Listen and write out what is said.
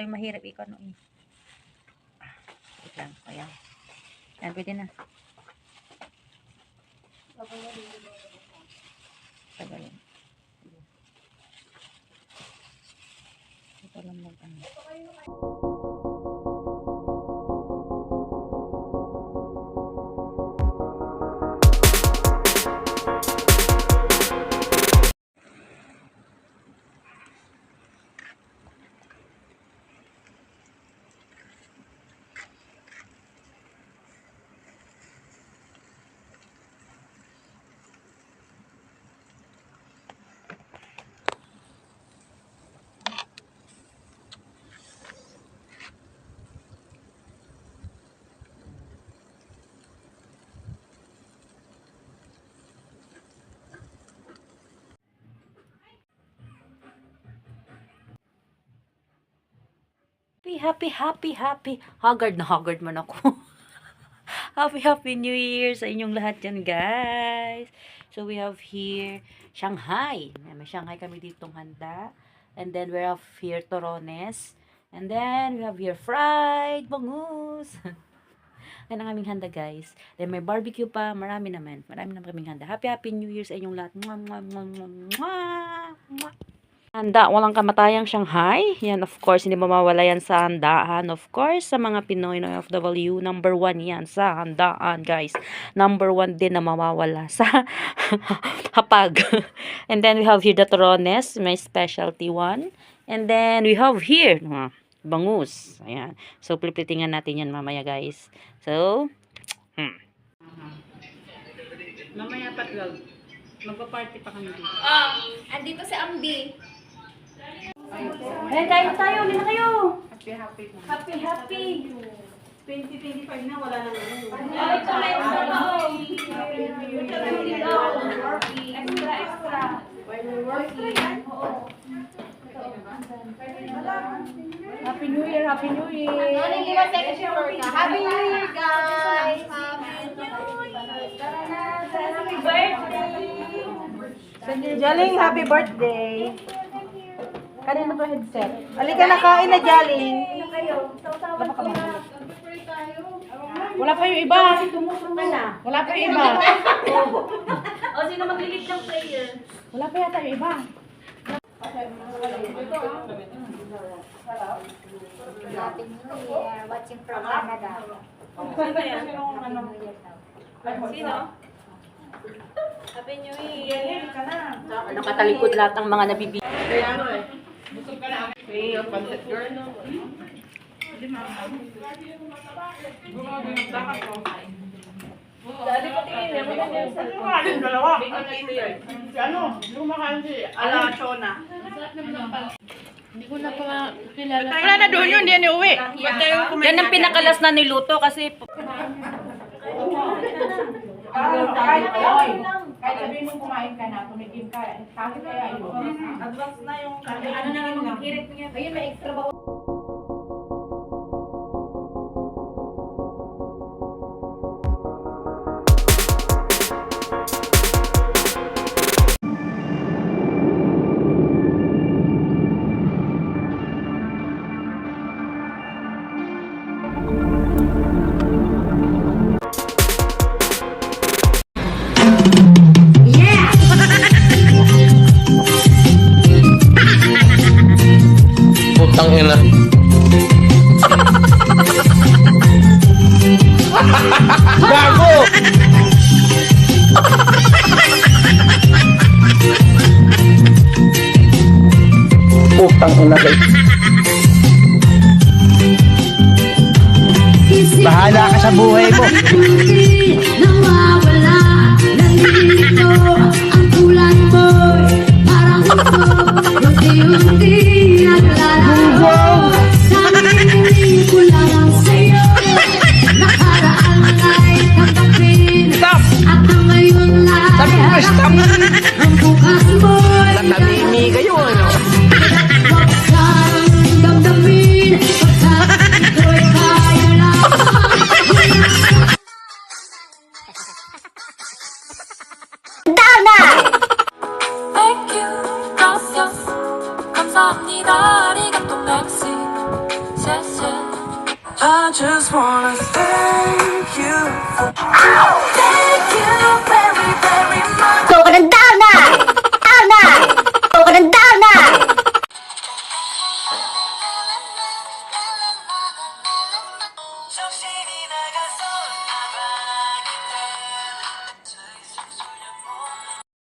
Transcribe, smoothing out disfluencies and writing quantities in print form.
Ito yung mahirap ikaw no eh. Wait lang. Ayan. Yan, pwede na. Tagalin. Ito lang mag-ano. Happy. Haggard na haggard man ako. Happy New Year sa inyong lahat yan, guys. So, we have here Shanghai. May Shanghai kami ditong handa. And then, we have here Torones. And then, we have here fried bangus. Yan ang aming handa, guys. Then, may barbecue pa. Marami naman kaming handa. Happy New Year sa inyong lahat. Handa, walang kamatayang Shanghai. Yan, of course, hindi mawawala yan sa handaan. Of course, sa mga Pinoy na OFW, number 1 yan sa handaan, guys. Number 1 din na mawawala sa hapag. And then, we have here the Torones, my specialty one. And then, we have here, bangus. Ayan. So, pliplitingan natin yan mamaya, guys. So, mamaya patlog. Magpa-party pa kami dito. Andito si Ambi. Ayan, kain na tayo. Hindi na kayo. Happy. 2025 na, wala nang ano. Ay, ito may extra. Extra. While we're working. Happy New Year. Happy New Year, guys. Happy birthday. Jaling, happy birthday. Kanina to headset. Halika na, kain na, Jaling. Wala pa yung iba. Wala pa yung iba. O, sino maglilit ng player? Wala pa yata yung iba. Happy New Year. Watching from Canada. Sino? Happy New Year. Nakatalikod lahat ang mga nabibigay. Busog ka na. Yung pancit girl. Dali ko tingin. Yung maganda yung cellphone. Yung dalawa. Si ano? Lumakain si Ala Chona. Hindi ko na pa kilala. Wala na doon yun, hindi yan iuwi. Yan ang pinakalas na niluto kasi Kahit sabihin mong kumain ka na, tumikim ka, kahit kaya yun. Advance na yung ano na yung magkirit mo yan. Ayun, may extra ba? Putang ina. Gago! Putang ina guys. Bahala ka sa buhay mo. Nawawala, nalilito ang tulad mo'y parang ito, unti-unti naglalaho. Sabihin ko lang sa'yo, nakaraan ay tanggapin, at ang ngayon ay harapin, ang bukas mo'y Natamimi kayo ano? huwag kang damdamin, pagkat ito'y kaya lang. Thank you, gracias, 감사합니다, 아리가또, merci. I just wanna thank you for thank you very, very much.